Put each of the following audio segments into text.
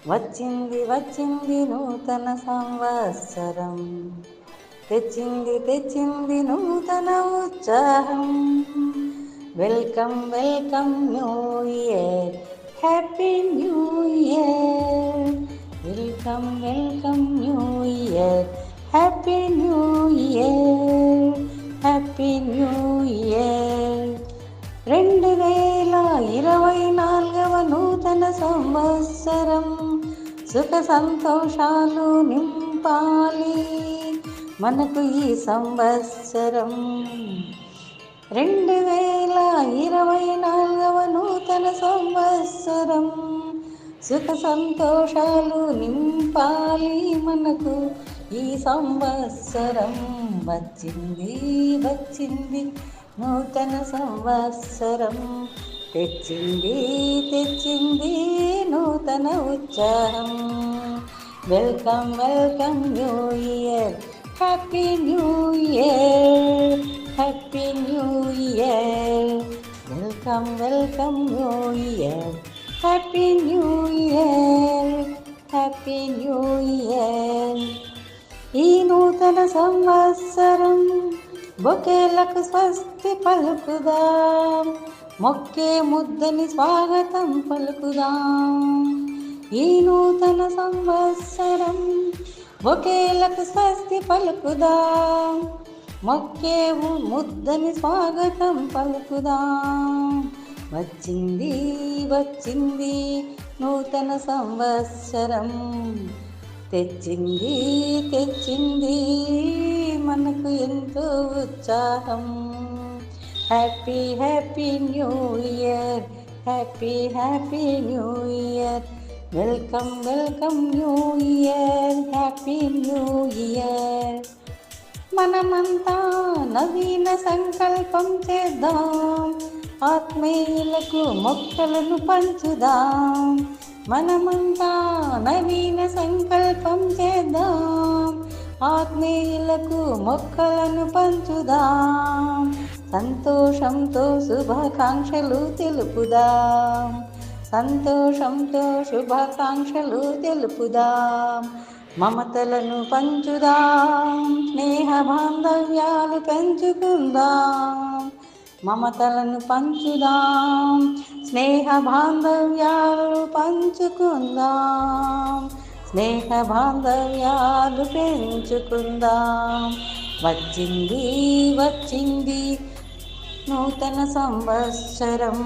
వచ్చింది వచ్చింది నూతన సంవత్సరం, తెచ్చింది తెచ్చింది నూతన ఉత్సాహం. Welcome welcome new year, happy new year. Welcome welcome new year, happy new year, happy new year. 2024వ నూతన సంవత్సరం సుఖ సంతోషాలు నింపాలి మనకు ఈ సంవత్సరం. 2024వ నూతన సంవత్సరం సుఖ సంతోషాలు నింపాలి మనకు ఈ సంవత్సరం. వచ్చింది వచ్చింది నూతన సంవత్సరం, తెచ్చింది తెచ్చింది నూతన ఉత్సాహం. Welcome welcome new year, happy new year, happy new year. Welcome welcome new year, happy new year, happy new year. ఈ నూతన సంవత్సరం బొకేలకు స్వస్తి పలుకుదాం, మొక్కే ముద్దని స్వాగతం పలుకుదాం. ఈ నూతన సంవత్సరం బొకేలకు స్వస్తి పలుకుదాం, మొక్కే ముద్దని స్వాగతం పలుకుదాం. వచ్చింది వచ్చింది నూతన సంవత్సరం, తెచ్చింది తెచ్చింది మనకు ఎంతో ఉత్సాహం. Happy happy new year, happy happy new year. Welcome welcome new year, happy new year. మనమంతా నవీన సంకల్పం చేద్దాం, ఆత్మీయులకు మొక్కలను పంచుదాం. మనమంతా నవీన సంకల్పం చేద్దాం, ఆత్మీయులకు మొక్కలను పంచుదాం. సంతోషంతో శుభాకాంక్షలు తెలుపుదాం, సంతోషంతో శుభాకాంక్షలు తెలుపుదాం. మమతలను పంచుదాం, స్నేహ బాంధవ్యాలు పెంచుకుందాం. మమతలను పంచుదాం, స్నేహ బాంధవ్యాలు పంచుకుందాం, స్నేహ బాంధవ్యాలు పెంచుకుందాం. వచ్చింది వచ్చింది నూతన సంవత్సరం,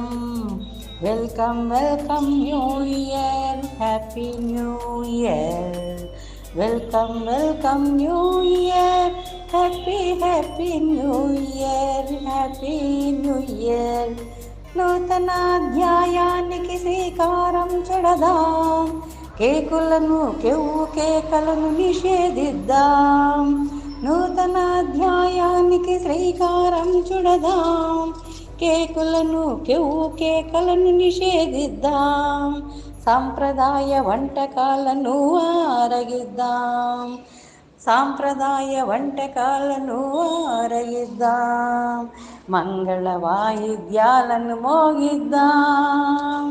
welcome welcome new year, happy new year. Welcome welcome new year, happy happy new year, happy new year. నూతన అధ్యాయానికి శ్రీకారం చుడదాం, కేకులను కెవ్వు కేకలను నిషేధిద్దాం. నూతన అధ్యాయానికి శ్రీకారం చుడదాం, కేకులను కెవ్వు కేకలను నిషేధిద్దాం. సాంప్రదాయ వంటకాలను ఆరగిద్దాం, సాంప్రదాయ వంటకాలను ఆరగిద్దాం. మంగళ వాయిద్యాలను మోగిద్దాం,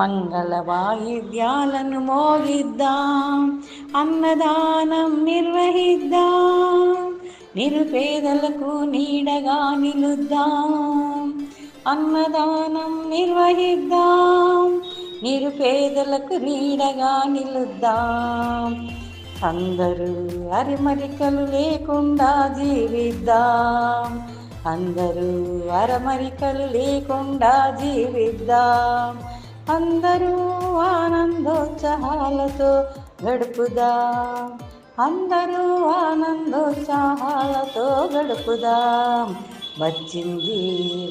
మంగళ వాయిద్యాలను మోగిద్దాం. అన్నదానం నిర్వహిద్దాం, నిరుపేదలకు నీడగా నిలుద్దాం. అన్నదానం నిర్వహిద్దాం, నిరుపేదలకు నీడగా నిలుద్దాం. అందరూ అరమరికలు లేకుండా జీవిద్దాం, అందరూ అరమరికలు లేకుండా జీవిద్దాం. అందరూ ఆనందోత్సాహాలతో గడుపుదాం, అందరూ ఆనందోత్సాహాలతో గడుపుదాం. వచ్చింది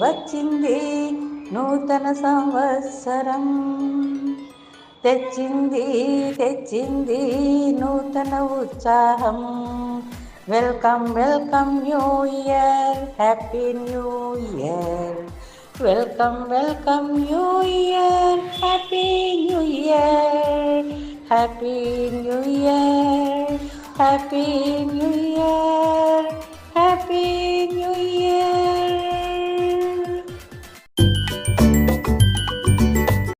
వచ్చింది నూతన సంవత్సరం, తెచ్చింది తెచ్చింది నూతన ఉత్సాహం. Welcome welcome new year, happy new year. Welcome welcome new year, happy new year, happy new year, happy new year.